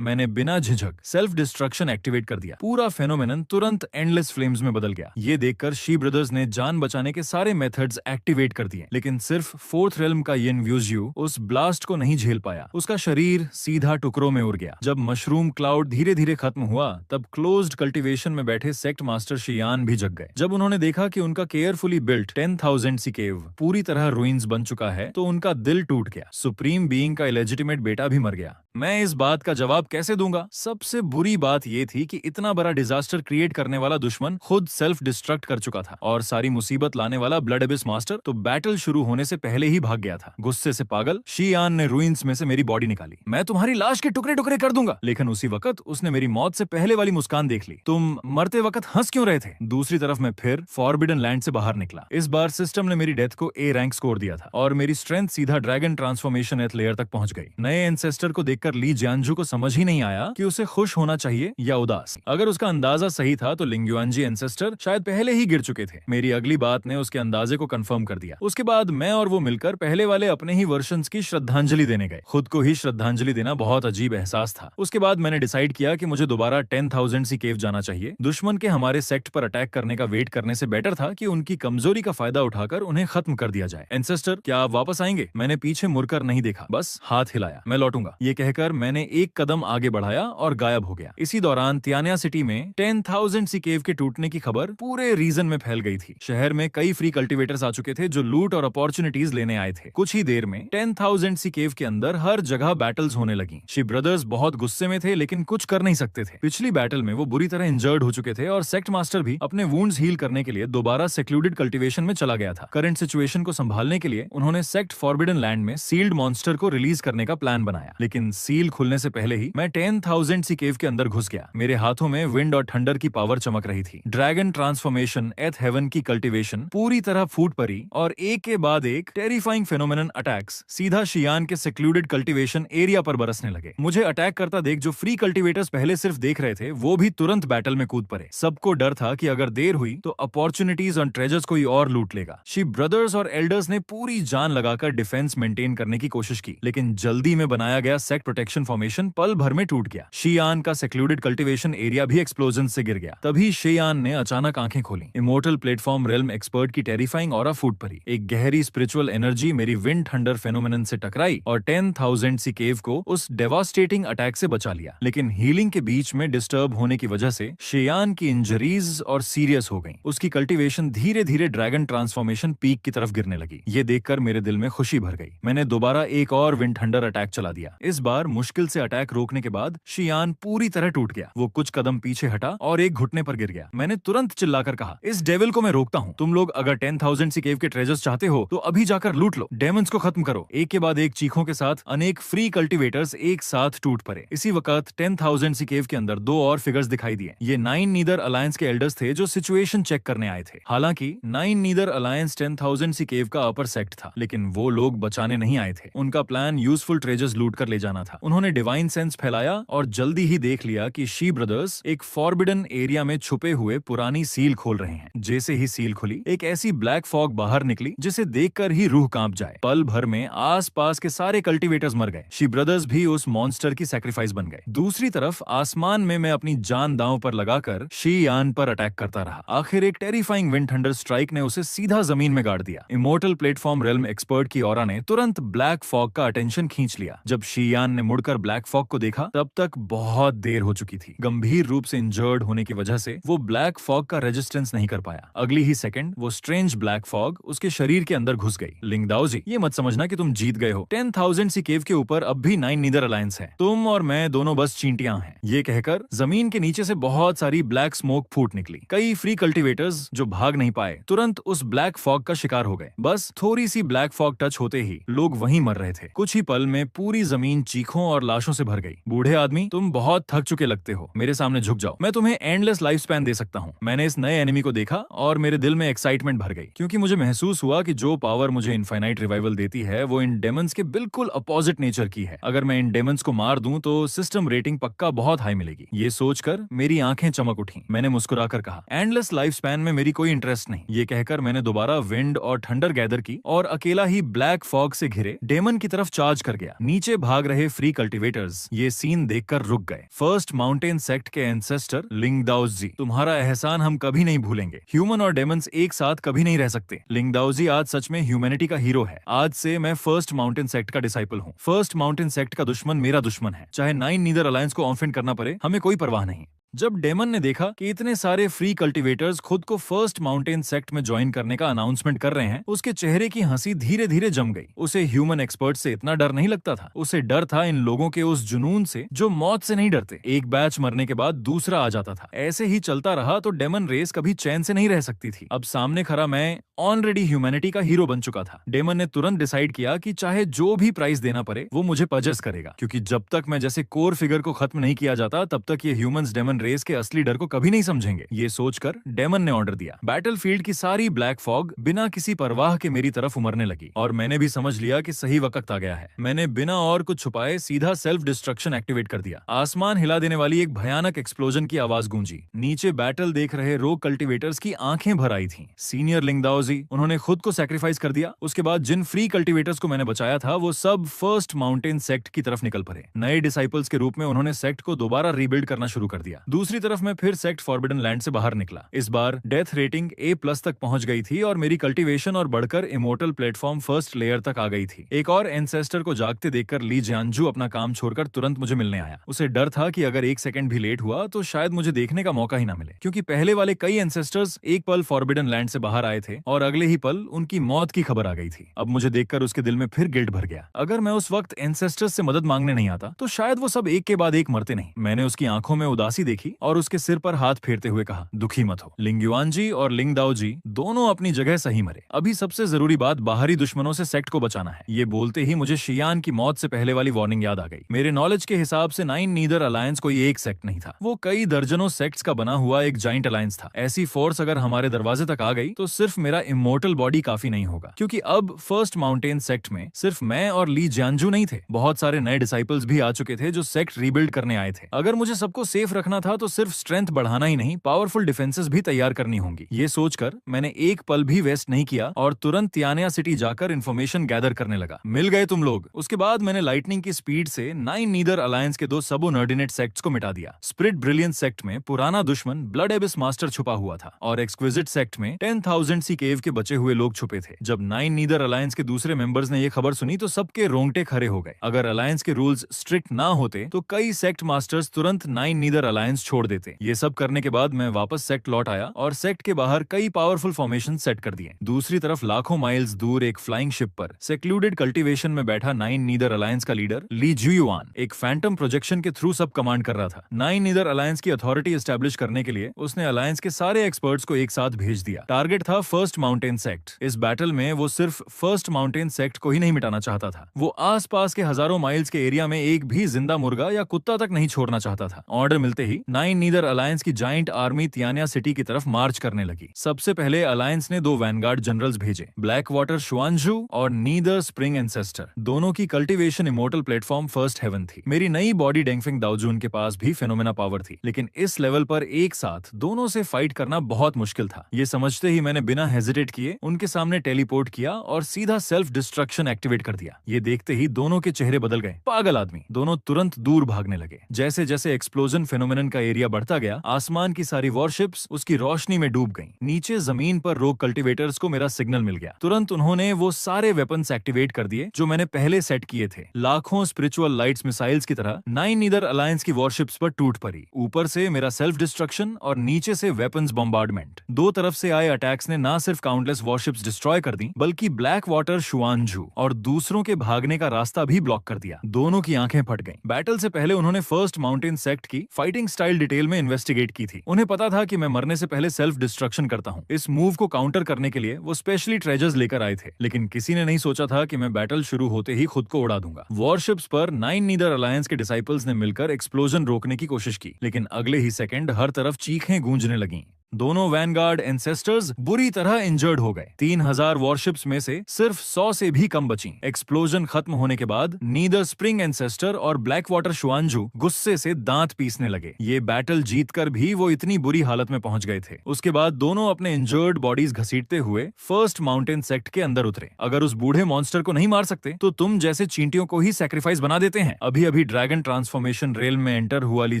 मैंने बिना झिझक सेल्फ डिस्ट्रक्शन एक्टिवेट कर दिया। पूरा फेनोमेनन तुरंत एंडलेस फ्लेम्स में बदल गया। ये देखकर शी ब्रदर्स ने जान बचाने के सारे मेथड्स एक्टिवेट कर दिए, लेकिन सिर्फ 4th रेल्म का यिन व्यूज्यू उस ब्लास्ट को नहीं झेल पाया। उसका शरीर सीधा टुकड़ों में उड़ गया। जब मशरूम क्लाउड धीरे धीरे खत्म हुआ तब क्लोज्ड कल्टीवेशन में बैठे सेक्ट मास्टर शियान भी जग गए। जब उन्होंने देखा कि उनका केयरफुली बिल्ट 10,000 सी केव पूरी तरह रुइंस बन चुका है तो उनका दिल टूट गया। सुप्रीम बीइंग का इलेजिटिमेट बेटा भी मर गया। मैं इस बात का जवाब कैसे दूंगा? सबसे बुरी बात यह थी कि इतना बड़ा डिजास्टर क्रिएट करने वाला दुश्मन खुद सेल्फ डिस्ट्रक्ट कर चुका था, और सारी मुसीबत लाने वाला ब्लड एबिस मास्टर तो बैटल शुरू होने से पहले ही भाग गया था। गुस्से से पागल शियान ने रुइंस में से मेरी बॉडी निकाली। मैं तुम्हारी लाश के टुकड़े टुकड़े कर दूंगा। लेकिन उसी वक्त उसने मेरी मौत से पहले वाली मुस्कान देख ली। तुम मरते वक्त हंस क्यों रहे थे? दूसरी तरफ मैं फिर फॉरबिडन लैंड से बाहर निकला। इस बार सिस्टम ने मेरी डेथ को A रैंक स्कोर दिया था और मेरी स्ट्रेंथ सीधा ड्रैगन ट्रांसफॉर्मेशन 8th लेयर तक पहुंच गई। नए एंसेस्टर को देखकर ली जियांजू को समझ समझ ही नहीं आया कि उसे खुश होना चाहिए या उदास। अगर उसका अंदाजा सही था तो लिंगयुआनजी एंसेस्टर शायद पहले ही गिर चुके थे। मेरी अगली बात ने उसके अंदाजे को कंफर्म कर दिया। उसके बाद मैं और वो मिलकर पहले वाले अपने ही वर्जन्स की श्रद्धांजलि देने गए। खुद को ही श्रद्धांजलि देना बहुत अजीब एहसास था। उसके बाद मैंने डिसाइड किया कि मुझे दोबारा 10,000 सी केव जाना चाहिए। दुश्मन के हमारे सेक्ट पर अटैक करने का वेट करने से बेटर था कि उनकी कमजोरी का फायदा उठाकर उन्हें खत्म कर दिया जाए। एंसेस्टर, क्या आप वापस आएंगे? मैंने पीछे मुड़कर नहीं देखा, बस हाथ हिलाया। मैं लौटूंगा, ये कहकर मैंने एक कदम आगे बढ़ाया और गायब हो गया। इसी दौरान तियानिया सिटी में 10,000 सी केव के टूटने की खबर पूरे रीजन में फैल गई थी। शहर में कई फ्री कल्टीवेटर्स आ चुके थे जो लूट और अपॉर्चुनिटीज लेने आए थे। कुछ ही देर में 10,000 सी केव के अंदर हर जगह बैटल्स होने लगी। शी ब्रदर्स बहुत गुस्से में थे लेकिन कुछ कर नहीं सकते थे। पिछली बैटल में वो बुरी तरह इंजर्ड हो चुके थे और सेक्ट मास्टर भी अपने वुंड्स हील करने के लिए दोबारा सेक्लूडेड कल्टीवेशन में चला गया था। करंट सिचुएशन को संभालने के लिए उन्होंने सेक्ट फॉरबिडन लैंड में सील्ड मॉन्स्टर को रिलीज करने का प्लान बनाया, लेकिन सील खुलने से पहले ही मैं 10,000 सी केव के अंदर घुस गया। मेरे हाथों में विंड और थंडर की पावर चमक रही थी। ड्रैगन ट्रांसफॉर्मेशन, एथ हेवन की कल्टीवेशन पूरी तरह फूट पड़ी और एक के बाद एक टेरिफाइंग फेनोमेनन अटैक्स सीधा शियान के सेक्लूडेड कल्टीवेशन एरिया पर बरसने लगे। मुझे अटैक करता देख जो फ्री कल्टीवेटर्स पहले सिर्फ देख रहे थे वो भी तुरंत बैटल में कूद पड़े। सबको डर था कि अगर देर हुई तो अपॉर्चुनिटीज और ट्रेजर्स कोई और लूट लेगा। शी ब्रदर्स और एल्डर्स ने पूरी जान लगाकर डिफेंस मेंटेन करने की कोशिश की, लेकिन जल्दी में बनाया गया सेक्ट प्रोटेक्शन फॉर्मेशन पल भर में टूट गया। शियान का सेक्लूडेड कल्टीवेशन एरिया भी एक्सप्लोजन से गिर गया। तभी शियान ने अचानक आंखें खोली। इमोर्टल प्लेटफॉर्म रेल्म एक्सपर्ट की टेरिफाइंग ऑरा फूट पड़ी। एक गहरी स्पिरिचुअल एनर्जी मेरी विंड थंडर फेनोमेनन से टकराई और 10,000 सी केव को उस डेवास्टेटिंग अटैक से बचा लिया। लेकिन हीलिंग के बीच में डिस्टर्ब होने की वजह से शियान की इंजरीज और सीरियस हो गई। उसकी कल्टीवेशन धीरे धीरे ड्रैगन ट्रांसफॉर्मेशन पीक की तरफ गिरने लगी। ये देखकर मेरे दिल में खुशी भर गई। मैंने दोबारा एक और विंड थंडर अटैक चला दिया। इस बार मुश्किल से अटैक रोकने के बाद शियान पूरी तरह टूट गया। वो कुछ कदम पीछे हटा और एक घुटने पर गिर गया। मैंने तुरंत चिल्लाकर कहा, इस डेविल को मैं रोकता हूँ। तुम लोग अगर 10,000 सी केव के ट्रेजर्स चाहते हो तो अभी जाकर लूट लो, डेमंस को खत्म करो। एक के बाद एक चीखों के साथ अनेक फ्री कल्टीवेटर्स एक साथ टूट पड़े। इसी वक्त 10,000 सी केव के अंदर दो और फिगर्स दिखाई दिए। ये नाइन नीदर अलायंस के एल्डर्स थे जो सिचुएशन चेक करने आए थे। हालांकि नाइन नीदर अलायंस 10,000 सी केव का अपर सेक्ट था, लेकिन वो लोग बचाने नहीं आए थे। उनका प्लान यूजफुल ट्रेजर्स लूट कर ले जाना था। उन्होंने डिवाइन सेंस फैलाया और जल्दी ही देख लिया कि शी ब्रदर्स एक फॉरबिडन एरिया में छुपे हुए पुरानी सील खोल रहे हैं। जैसे ही सील खुली, एक ऐसी ब्लैक फॉग बाहर निकली जिसे देखकर ही रूह कांप जाए। पल भर में आसपास के सारे कल्टीवेटर्स मर गए। शी ब्रदर्स भी उस मॉन्स्टर की सैक्रिफाइस बन गए। दूसरी तरफ आसमान में मैं अपनी जान दांव पर लगाकर शियान पर अटैक करता रहा। आखिर एक टेरिफाइंग विंड थंडर स्ट्राइक ने उसे सीधा जमीन में गाड़ दिया। इमोर्टल प्लेटफॉर्म रेल्म एक्सपर्ट की ऑरा ने तुरंत ब्लैक फॉग का अटेंशन खींच लिया। जब शियान ने मुड़कर ब्लैक फॉग को देखा तब तक बहुत देर हो चुकी थी। गंभीर रूप से इंजर्ड होने की वजह से वो ब्लैक फॉग का रेजिस्टेंस नहीं कर पाया। अगली ही सेकंड वो स्ट्रेंज ब्लैक फॉग उसके शरीर के अंदर घुस गई। लिंगदाओजी, ये मत समझना कि तुम जीत गए हो। 10,000 सी केव के ऊपर अब भी 9 नीदर अलायंस है। तुम और मैं दोनों बस चींटियां हैं। ये कहकर जमीन के नीचे से बहुत सारी ब्लैक स्मोक फूट निकली। कई फ्री कल्टीवेटर्स जो भाग नहीं पाए तुरंत उस ब्लैक फॉग का शिकार हो गए। बस थोड़ी सी ब्लैक फॉग टच होते ही लोग वहीं मर रहे थे। कुछ ही पल में पूरी जमीन चीखों और लाशों से भर गई। बूढ़े आदमी, तुम बहुत थक चुके लगते हो, मेरे सामने झुक जाओ, मैं तुम्हें एंडलेस लाइफ स्पैन दे सकता हूँ। मैंने इस नए एनिमी को देखा और मेरे दिल में एक्साइटमेंट भर गई, क्योंकि मुझे महसूस हुआ कि जो पावर मुझे इनफाइनाइट रिवाइवल देती है वो इन डेमंस के बिल्कुल अपोजिट नेचर की है। अगर मैं इन डेमंस को मार दूं तो सिस्टम रेटिंग पक्का बहुत हाई मिलेगी। ये सोचकर मेरी आंखें चमक उठी। मैंने मुस्कुराकर कहा, एंडलेस लाइफ स्पैन में मेरी कोई इंटरेस्ट नहीं। ये कहकर मैंने दोबारा विंड और थंडर गैदर की और अकेला ही ब्लैक फॉग से घिरे डेमन की तरफ चार्ज कर गया। नीचे भाग रहे फ्री कल्टीवेटर्स ये सीन देखकर रुक गए। फर्स्ट माउंटेन सेक्ट के एंसेस्टर लिंगदाओस जी, तुम्हारा एहसान हम कभी नहीं भूलेंगे। ह्यूमन और डेमंस एक साथ कभी नहीं रह सकते। लिंगदाओस जी आज सच में ह्यूमैनिटी का हीरो है। आज से मैं फर्स्ट माउंटेन सेक्ट का डिसाइपल हूँ। फर्स्ट माउंटेन सेक्ट का दुश्मन मेरा दुश्मन है। चाहे 9 नीदर अलायंस को ऑफेंड करना पड़े, हमें कोई परवाह नहीं। जब डेमन ने देखा कि इतने सारे फ्री कल्टीवेटर्स खुद को फर्स्ट माउंटेन सेक्ट में ज्वाइन करने का अनाउंसमेंट कर रहे हैं, उसके चेहरे की हंसी धीरे धीरे जम गई। उसे ह्यूमन एक्सपर्ट से इतना डर नहीं लगता था। उसे डर था इन लोगों के उस जुनून से जो मौत से नहीं डरते। एक बैच मरने के बाद दूसरा आ जाता था। ऐसे ही चलता रहा तो डेमन रेस कभी चैन से नहीं रह सकती थी। अब सामने खड़ा मैं ऑलरेडी ह्यूमैनिटी का हीरो बन चुका था। डेमन ने तुरंत डिसाइड किया कि चाहे जो भी प्राइस देना पड़े वो मुझे पजेस करेगा, क्योंकि जब तक मैं जैसे कोर फिगर को खत्म नहीं किया जाता तब तक ये ह्यूमंस डेमन रेस के असली डर को कभी नहीं समझेंगे। ये सोचकर डेमन ने ऑर्डर दिया। बैटलफील्ड की सारी ब्लैक फॉग बिना किसी परवाह के मेरी तरफ उमड़ने लगी और मैंने भी समझ लिया कि सही वक्त आ गया है। मैंने बिना और कुछ छुपाए सीधा सेल्फ डिस्ट्रक्शन एक्टिवेट कर दिया। आसमान हिला देने वाली एक भयानक एक्सप्लोजन की आवाज गूंजी। नीचे बैटल देख रहे रोग कल्टीवेटर्स की आंखें भर आई थीं। सीनियर लिंगदाओजी, उन्होंने खुद को सैक्रिफाइस कर दिया। उसके बाद जिन फ्री कल्टीवेटर्स को मैंने बचाया था वो सब फर्स्ट माउंटेन सेक्ट की तरफ निकल पड़े। नए डिसाइपल्स के रूप में उन्होंने सेक्ट को दोबारा रीबिल्ड करना शुरू कर दिया। दूसरी तरफ मैं फिर सेक्ट फॉरबिडन लैंड से बाहर निकला। इस बार डेथ रेटिंग A+ तक पहुंच गई थी और मेरी कल्टीवेशन और बढ़कर इमोर्टल प्लेटफॉर्म फर्स्ट लेयर तक आ गई थी। एक और एंसेस्टर को जागते देखकर ली जियांजू अपना काम छोड़कर तुरंत मुझे मिलने आया। उसे डर था कि अगर 1 सेकंड भी लेट हुआ तो शायद मुझे देखने का मौका ही ना मिले, क्योंकि पहले वाले कई एंसेस्टर्स एक पल फॉरबिडन लैंड से बाहर आए थे और अगले ही पल उनकी मौत की खबर आ गई थी। अब मुझे देखकर उसके दिल में फिर गिल्ट भर गया। अगर मैं उस वक्त एंसेस्टर्स से मदद मांगने नहीं आता तो शायद वो सब एक के बाद एक मरते नहीं। मैंने उसकी आंखों में उदासी देखी और उसके सिर पर हाथ फेरते हुए कहा, दुखी मत हो। लिंग युआनजी और लिंग दाओजी दोनों अपनी जगह सही मरे। अभी सबसे जरूरी बात बाहरी दुश्मनों से सेक्ट को बचाना है। ये बोलते ही मुझे शियान की मौत से पहले वाली वार्निंग याद आ गई। मेरे नॉलेज के हिसाब से नाइन नीदर अलायंस कोई एक सेक्ट नहीं था, वो कई दर्जनों सेक्ट्स का बना हुआ एक जाइंट अलायंस था। ऐसी फोर्स अगर हमारे दरवाजे तक आ गई तो सिर्फ मेरा इमोर्टल बॉडी काफी नहीं होगा, क्योंकि अब फर्स्ट माउंटेन सेक्ट में सिर्फ मैं और ली जियांजू नहीं थे, बहुत सारे नए डिसाइपल्स भी आ चुके थे जो सेक्ट रीबिल्ड करने आए थे। अगर मुझे सबको सेफ रखना था तो सिर्फ स्ट्रेंथ बढ़ाना ही नहीं, पावरफुल डिफेंसेस भी तैयार करनी होंगी। ये सोचकर मैंने एक पल भी वेस्ट नहीं किया और तुरंत तियानिया सिटी जाकर इंफॉर्मेशन गैदर करने लगा। मिल गए तुम लोग। उसके बाद मैंने लाइटनिंग की स्पीड से नाइन नीदर अलायंस के 2 सबोर्डिनेट सेक्ट्स को मिटा दिया। स्पिरिट ब्रिलियंस सेक्ट में पुराना दुश्मन ब्लड एबिस मास्टर छुपा हुआ था और एक्सक्विजिट सेक्ट में 10,000 सी केव के बचे हुए लोग छुपे थे। जब नाइन नीदर अलायंस के दूसरे मेंबर्स ने ये खबर सुनी तो सबके रोंगटे खड़े हो गए। अगर अलायंस के रूल्स स्ट्रिक्ट ना होते तो कई सेक्ट मास्टर्स तुरंत नाइन नीदर अलायंस छोड़ देते। ये सब करने के बाद मैं वापस सेक्ट लौट आया और सेक्ट के बाहर कई पावरफुल फॉर्मेशन सेट कर दिए। दूसरी तरफ लाखों माइल्स दूर एक फ्लाइंग शिप पर सेक्लूडेड कल्टीवेशन में बैठा नाइन नीदर अलायंस का लीडर ली जुयुआन एक फैंटम प्रोजेक्शन के थ्रू सब कमांड कर रहा था। नाइन नीदर अलायंस की अथॉरिटी एस्टैब्लिश करने के लिए उसने अलायंस के सारे एक्सपर्ट्स को एक साथ भेज दिया। टारगेट था फर्स्ट माउंटेन सेक्ट। इस बैटल में वो सिर्फ फर्स्ट माउंटेन सेक्ट को ही नहीं मिटाना चाहता था, वो आसपास के हजारों माइल्स के एरिया में एक भी जिंदा मुर्गा या कुत्ता तक नहीं छोड़ना चाहता था। ऑर्डर मिलते ही नाइन नीदर अलायंस की जाइंट आर्मी तियानिया सिटी की तरफ मार्च करने लगी। सबसे पहले अलायंस ने 2 वैनगार्ड जनरल्स भेजे, ब्लैक वाटर शुआनजू और नीदर स्प्रिंग एंसेस्टर। दोनों की cultivation immortal platform first heaven थी। मेरी नई बॉडी डेंगफिंग दाओजून के पास भी फेनोमेना पावर थी, लेकिन इस लेवल पर एक साथ दोनों से फाइट करना बहुत मुश्किल था। ये समझते ही मैंने बिना हेजिटेट किए उनके सामने टेलीपोर्ट किया और सीधा सेल्फ डिस्ट्रक्शन एक्टिवेट कर दिया। ये देखते ही दोनों के चेहरे बदल गए। पागल आदमी। दोनों तुरंत दूर भागने लगे। जैसे जैसे एक्सप्लोजन फेनोमेनन का एरिया बढ़ता गया, आसमान की सारी वॉरशिप्स उसकी रोशनी में डूब गईं। नीचे जमीन पर रोग कल्टीवेटर्स को मेरा सिग्नल मिल गया। तुरंत उन्होंने वो सारे वेपन्स एक्टिवेट कर दिए जो मैंने पहले सेट किए थे। लाखों स्पिरिचुअल लाइट्स मिसाइल्स की तरह नाइन नीदर अलायंस की वॉरशिप्स पर टूट पड़ी। ऊपर से मेरा सेल्फ डिस्ट्रक्शन और नीचे से वेपन्स बॉम्बार्डमेंट। 2 तरफ से आए अटैक्स ने ना सिर्फ काउंटलेस वॉरशिप्स डिस्ट्रॉय कर दी, बल्कि ब्लैक वाटर शुआनजू और दूसरों के भागने का रास्ता भी ब्लॉक कर दिया। दोनों की आंखें फट गईं। बैटल से पहले उन्होंने फर्स्ट माउंटेन सेक्ट की फाइटिंग स्टाइल डिटेल में इन्वेस्टिगेट की थी। उन्हें पता था कि मैं मरने से पहले सेल्फ डिस्ट्रक्शन करता हूँ। इस मूव को काउंटर करने के लिए वो स्पेशली ट्रेजर्स लेकर आए थे, लेकिन किसी ने नहीं सोचा था कि मैं बैटल शुरू होते ही खुद को उड़ा दूंगा। वॉरशिप्स पर नाइन नीदर अलायंस के डिसाइपल्स ने मिलकर एक्सप्लोजन रोकने की कोशिश की, लेकिन अगले ही सेकंड हर तरफ चीखें गूंजने लगीं। दोनों वैनगार्ड एंसेस्टर्स बुरी तरह इंजर्ड हो गए। 3000 वॉरशिप्स में से सिर्फ 100 से भी कम बची। एक्सप्लोजन खत्म होने के बाद नीदर स्प्रिंग एंसेस्टर और ब्लैक वाटर शुआनजू गुस्से से दांत पीसने लगे। ये बैटल जीतकर भी वो इतनी बुरी हालत में पहुंच गए थे। उसके बाद दोनों अपने इंजर्ड बॉडीज घसीटते हुए फर्स्ट माउंटेन सेक्ट के अंदर उतरे। अगर उस बूढ़े मॉन्स्टर को नहीं मार सकते तो तुम जैसे चींटियों को ही सैक्रिफाइस बना देते हैं। अभी अभी ड्रैगन ट्रांसफॉर्मेशन रेल में एंटर हुआ ली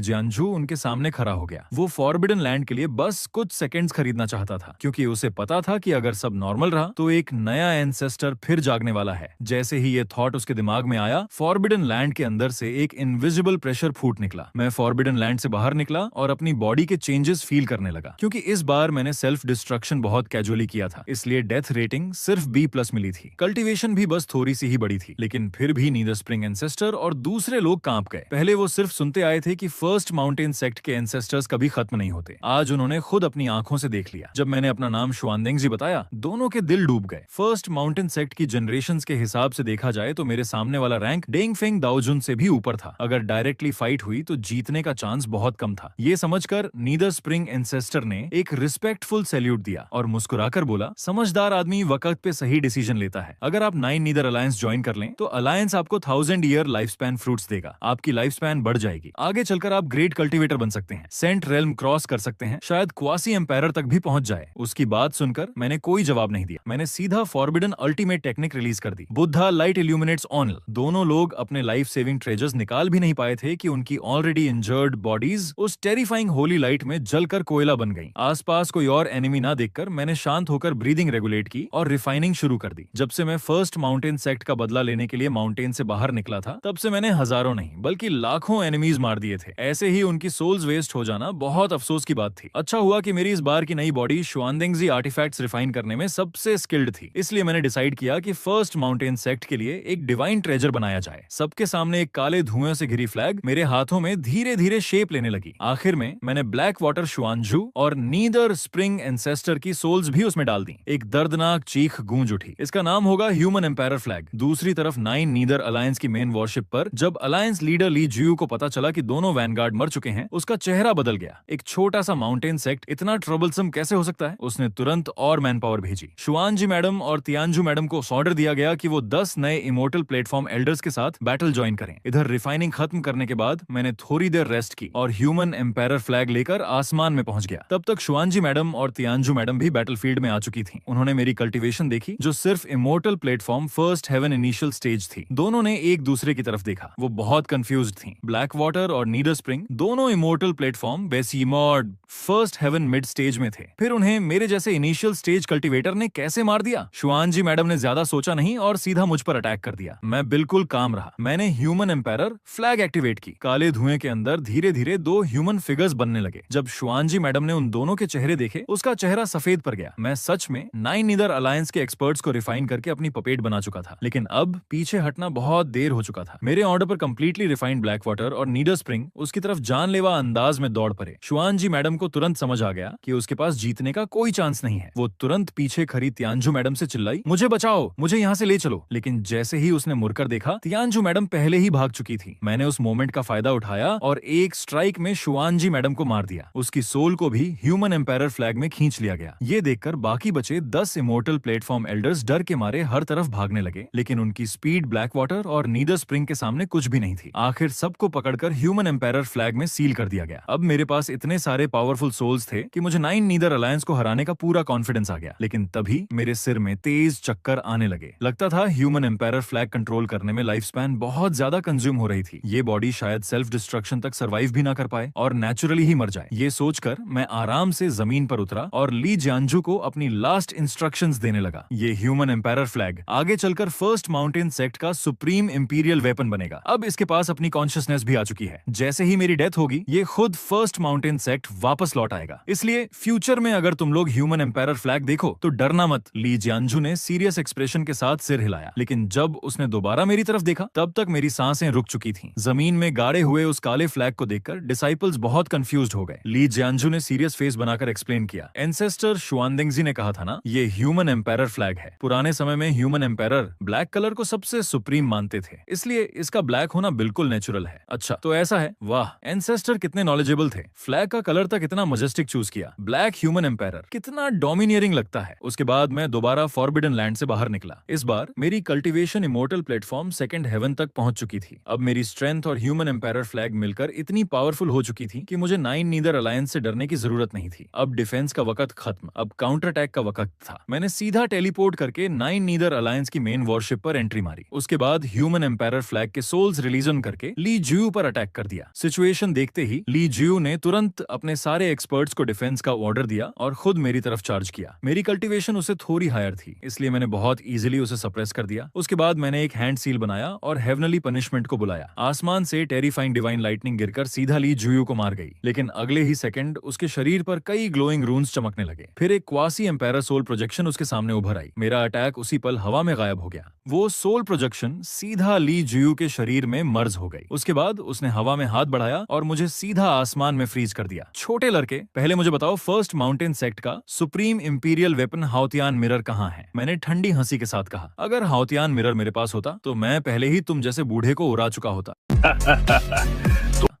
जियांजू उनके सामने खड़ा हो गया। वो फॉरबिडन लैंड के लिए बस कुछ सेकंड्स खरीदना चाहता था, क्योंकि उसे पता था कि अगर सब नॉर्मल रहा तो एक नया एंसेस्टर फिर जागने वाला है। जैसे ही ये थॉट उसके दिमाग में आया, फॉरबिडन लैंड के अंदर से एक इनविजिबल प्रेशर फूट निकला। मैं फॉरबिडन लैंड से बाहर निकला और अपनी बॉडी के चेंजेस फील करने लगा। क्योंकि इस बार मैंने सेल्फ डिस्ट्रक्शन बहुत कैजुअली किया था, इसलिए डेथ रेटिंग सिर्फ B+ मिली थी। कल्टीवेशन भी बस थोड़ी सी ही बड़ी थी, लेकिन फिर भी नीदर स्प्रिंग एंसेस्टर और दूसरे लोग कांप गए। पहले वो सिर्फ सुनते आए थे कि फर्स्ट माउंटेन सेक्ट के एंसेस्टर्स कभी खत्म नहीं होते। आज उन्होंने खुद अपनी आंखों से देख लिया। जब मैंने अपना नाम शुआनदेंगजी बताया, दोनों के दिल डूब गए। फर्स्ट माउंटेन सेक्ट की जनरेशंस के हिसाब से देखा जाए तो मेरे सामने वाला रैंक डेंगफेंग दाओजुन से भी ऊपर था। अगर डायरेक्टली फाइट हुई तो जीतने का चांस बहुत कम था। ये समझकर नीदर स्प्रिंग एंसेस्टर ने एक रिस्पेक्टफुल सैल्यूट दिया और मुस्कुराकर बोला, समझदार आदमी वक्त पे सही डिसीजन लेता है। अगर आप 9 नीदर अलायंस ज्वाइन कर लें तो अलायंस आपको 1000 ईयर लाइफ स्पैन फ्रूट्स देगा। आपकी लाइफ स्पैन बढ़ जाएगी। आगे चलकर आप ग्रेट कल्टीवेटर बन सकते हैं, सेंट रेल्म क्रॉस कर सकते हैं, शायद क्वासी एम्पायर तक भी पहुंच जाए। उसकी बात सुनकर मैंने कोई जवाब नहीं दिया। मैंने सीधा फॉरबिडन अल्टीमेट टेक्निक रिलीज कर दी, बुद्धा लाइट इल्यूमिनेट्स ऑनल। दोनों लोग अपने लाइफ सेविंग ट्रेजर्स निकाल भी नहीं पाए थे कि उनकी ऑलरेडी इंजर्ड बॉडीज उस टेरिफाइंग होली लाइट में जलकर कोयला बन गई। आसपास कोई और एनिमी ना देखकर मैंने शांत होकर ब्रीदिंग रेगुलेट की और रिफाइनिंग शुरू कर दी। जब से मैं फर्स्ट माउंटेन सेक्ट का बदला लेने के लिए माउंटेन से बाहर निकला था, तब से मैंने हजारों नहीं बल्कि लाखों एनिमीज मार दिए थे। ऐसे ही उनकी सोल्स वेस्ट हो जाना बहुत अफसोस की बात थी। अच्छा हुआ कि मेरी इस बार की नई बॉडी शुआनदेंगजी आर्टिफैक्ट्स रिफाइन करने में सबसे स्किल्ड थी। इसलिए मैंने डिसाइड किया कि फर्स्ट माउंटेन सेक्ट के लिए एक डिवाइन ट्रेजर बनाया जाए। सबके सामने एक काले धुएं से घिरी फ्लैग मेरे हाथों में धीरे धीरे शेप लेने लगी। आखिर में मैंने ब्लैक वाटर शुआनजू और नीदर स्प्रिंग एंसेस्टर की सोल्स भी उसमें डाल दी। एक दर्दनाक चीख गूंज उठी। इसका नाम होगा ह्यूमन एम्पायर फ्लैग। दूसरी तरफ 9 नीदर अलायंस की मेन वॉरशिप पर जब अलायंस लीडर ली जियू को पता चला कि दोनों वैनगार्ड मर चुके हैं, उसका चेहरा बदल गया। एक छोटा सा माउंटेन सेक्ट इतना ट्रबलसम कैसे हो सकता है? उसने तुरंत और मैन पावर भेजी। शुआनजी मैडम और तियानजू मैडम को ऑर्डर दिया गया कि वो 10 नए इमोर्टल प्लेटफॉर्म एल्डर्स के साथ बैटल ज्वाइन करें। इधर रिफाइनिंग खत्म करने के बाद मैंने थोड़ी देर रेस्ट की और ह्यूमन एम्पायर फ्लैग लेकर आसमान में पहुंच गया। तब तक शुआनजी मैडम और तियानजू मैडम भी बैटलफील्ड में आ चुकी थी। उन्होंने मेरी कल्टीवेशन देखी, जो सिर्फ immortal platform first heaven initial stage थी। दोनों ने एक दूसरे की तरफ देखा। वो बहुत कंफ्यूज्ड थी। ब्लैक वाटर और नीडर स्प्रिंग दोनों इमोर्टल प्लेटफॉर्म बेसीमॉड फर्स्ट हेवन मिड स्टेज में थे। फिर उन्हें मेरे जैसे इनिशियल स्टेज कल्टीवेटर ने कैसे मार दिया? शुआनजी मैडम ने ज्यादा सोचा नहीं और सीधा मुझ पर अटैक कर दिया। मैं बिल्कुल काम रहा। मैंने ह्यूमन एम्पायर फ्लैग एक्टिवेट की। काले धुएं के अंदर धीरे धीरे 2 ह्यूमन फिगर्स बनने लगे। जब शुआनजी मैडम ने उन दोनों के चेहरे देखे, उसका चेहरा सफेद पर गया। मैं सच में 9 नीदर अलायंस के एक्सपर्ट्स को रिफाइन करके अपनी पपेट बना चुका था, लेकिन अब पीछे हटना बहुत देर हो चुका था। मेरे ऑर्डर पर कंप्लीटली रिफाइंड ब्लैक वाटर और नीडर स्प्रिंग उसकी तरफ जानलेवा अंदाज में दौड़ पड़े। शुआनजी मैडम को तुरंत समझ आ गया कि उसके पास जीतने का कोई चांस नहीं है। वो तुरंत पीछे खड़ी तियानजू मैडम से चिल्लाई, मुझे बचाओ, मुझे यहाँ से ले चलो। लेकिन जैसे ही उसने मुड़कर देखा, तियानजू मैडम पहले ही भाग चुकी थी। मैंने उस मोमेंट का फायदा उठाया और एक स्ट्राइक में शुआनजी मैडम को मार दिया। उसकी सोल को भी ह्यूमन एम्पायर फ्लैग में खींच लिया गया। ये देखकर बाकी बचे 10 इमोर्टल प्लेटफॉर्म एल्डर्स डर के मारे हर तरफ भागने लगे, लेकिन उनकी स्पीड ब्लैक वाटर और नीदर स्प्रिंग के सामने कुछ भी नहीं थी। आखिर सबको पकड़कर ह्यूमन एम्पायर फ्लैग में सील कर दिया गया। अब मेरे पास इतने सारे पावरफुल सोल्स थे कि मुझे 9 नीदर अलायंस को हराने का पूरा कॉन्फिडेंस आ गया। लेकिन तभी मेरे सिर में तेज चक्कर आने लगे। लगता था ह्यूमन एम्पायर फ्लैग कंट्रोल करने में लाइफ स्पैन बहुत ज्यादा कंज्यूम हो रही थी। ये बॉडी शायद सेल्फ डिस्ट्रक्शन तक सर्वाइव भी ना कर पाए और नेचुरली ही मर जाए। ये सोचकर मैं आराम से जमीन पर उतरा और ली जियांजू को अपनी लास्ट इंस्ट्रक्शंस देने लगा। ये ह्यूमन एम्पायर फ्लैग आगे चलकर फर्स्ट माउंटेन सेक्ट का सुप्रीम इंपीरियल वेपन बनेगा। अब इसके पास अपनी कॉन्शियसनेस भी आ चुकी है। जैसे ही मेरी डेथ होगी, ये खुद फर्स्ट माउंटेन सेक्ट वापस लौट आएगा। इसलिए फ्यूचर में अगर तुम लोग ह्यूमन एम्पायर फ्लैग देखो तो डरना मत। ली जियांजू ने सीरियस एक्सप्रेशन के साथ सिर हिलाया, लेकिन जब उसने दोबारा मेरी तरफ देखा, तब तक मेरी सांसें रुक चुकी थीं। जमीन में गाड़े हुए उस काले फ्लैग को देखकर डिसाइपल्स बहुत कंफ्यूज्ड हो गए। ली जियांजू ने सीरियस फेस बनाकर एक्सप्लेन किया, एंसेस्टर शुआनदेंगजी ने कहा था ना, ये ह्यूमन एम्पायर फ्लैग है। पुराने समय में ह्यूमन एम्पायर ब्लैक कलर को सबसे सुप्रीम मानते थे, इसलिए इसका ब्लैक होना बिल्कुल नेचुरल है। अच्छा तो ऐसा है? वाह, एंसेस्टर कितने नॉलेजेबल थे। फ्लैग का कलर तक इतना मजेस्टिक चूज किया। ब्लैक ह्यूमन एम्पायर कितना डोमिनियरिंग लगता है। उसके बाद मैं दोबारा फॉरबिडन लैंड से बाहर निकला। इस बार मेरी cultivation immortal platform second heaven तक पहुंच चुकी थी। अब मेरी स्ट्रेंथ और ह्यूमन एम्पायर फ्लैग मिलकर इतनी पावरफुल हो चुकी थी कि मुझे 9 नीदर अलायंस से डरने की जरूरत नहीं थी। अब डिफेंस का वक्त खत्म, अब काउंटर अटैक का वक्त था। मैंने सीधा टेलीपोर्ट करके 9 नीदर अलायंस की मेन वॉरशिप पर एंट्री मारी। उसके बाद ह्यूमन एम्पायर फ्लैग के सोल्स रिलीजन करके ली जियू पर अटैक कर दिया। सिचुएशन देखते ही ली जियू ने तुरंत अपने सारे एक्सपर्ट्स को डिफेंस का ऑर्डर दिया और खुद मेरी तरफ चार्ज किया। मेरी कल्टीवेशन उससे थोड़ी हायर थी, इसलिए मैंने बहुत इजीली उसे सप्रेस कर दिया। उसके बाद मैंने एक हैंड सील बनाया और हेवनली पनिशमेंट को बुलाया। आसमान से टेरिफाइंग डिवाइन लाइटनिंग गिरकर सीधा ली जियू को मार गई, लेकिन अगले ही सेकंड उसके शरीर पर कई ग्लोइंग रून्स चमकने लगे। फिर एक क्वासी एम्पायर सोल प्रोजेक्शन उसके सामने उभर आई। मेरा अटैक उसी पल हवा में गायब हो गया। वो सोल प्रोजेक्शन सीधा ली जियू के शरीर में मर्ज हो गई। उसके बाद उसने हवा में हाथ बढ़ाया और मुझे सीधा आसमान में फ्रीज कर दिया। छोटे लड़के, पहले पहले मुझे बताओ, फर्स्ट माउंटेन सेक्ट का सुप्रीम इंपीरियल वेपन हाउतियान मिरर कहाँ है? मैंने ठंडी हंसी के साथ कहा, अगर हाउतियान मिरर मेरे पास होता तो मैं पहले ही तुम जैसे बूढ़े को उड़ा चुका होता।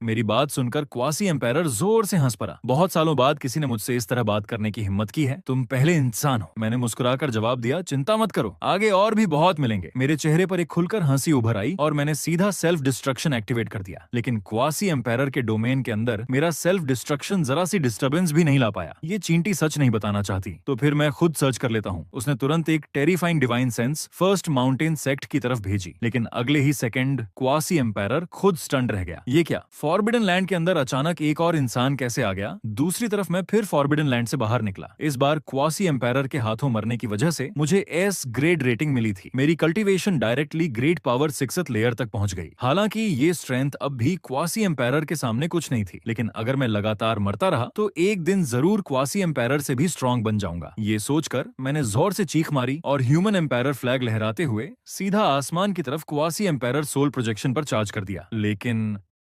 मेरी बात सुनकर क्वासी एम्पायरर जोर से हंस पड़ा। बहुत सालों बाद किसी ने मुझसे इस तरह बात करने की हिम्मत की है। तुम पहले इंसान हो। मैंने मुस्कुराकर जवाब दिया, चिंता मत करो, आगे और भी बहुत मिलेंगे। मेरे चेहरे पर एक खुलकर हंसी उभर आई और मैंने सीधा सेल्फ डिस्ट्रक्शन एक्टिवेट कर दिया। लेकिन क्वासी एम्पायरर के डोमेन के अंदर मेरा सेल्फ डिस्ट्रक्शन जरा सी डिस्टर्बेंस भी नहीं ला पाया। ये चींटी सच नहीं बताना चाहती तो फिर मैं खुद सर्च कर लेता हूँ। उसने तुरंत एक terrifying divine sense first mountain sect की तरफ भेजी, लेकिन अगले ही सेकंड क्वासी एम्पायरर खुद स्टंड रह गया। ये क्या? फॉरबिडन लैंड के अंदर अचानक एक और इंसान कैसे आ गया? दूसरी तरफ मैं फिर फॉरबिडन लैंड से बाहर निकला। इस बार क्वासी एम्पायरर के हाथों मरने की वजह से मुझे एस ग्रेड रेटिंग मिली थी। मेरी cultivation directly grade power 6th layer तक पहुंच गई। हालांकि ये स्ट्रेंथ अब भी क्वासी एम्पायरर के सामने कुछ नहीं थी, लेकिन अगर मैं लगातार मरता रहा तो एक दिन जरूर क्वासी एम्पायरर से भी स्ट्रांग बन जाऊंगा। ये सोचकर मैंने जोर से चीख मारी और ह्यूमन एम्पायरर फ्लैग लहराते हुए सीधा आसमान की तरफ क्वासी एम्पायरर सोल प्रोजेक्शन पर चार्ज कर दिया। लेकिन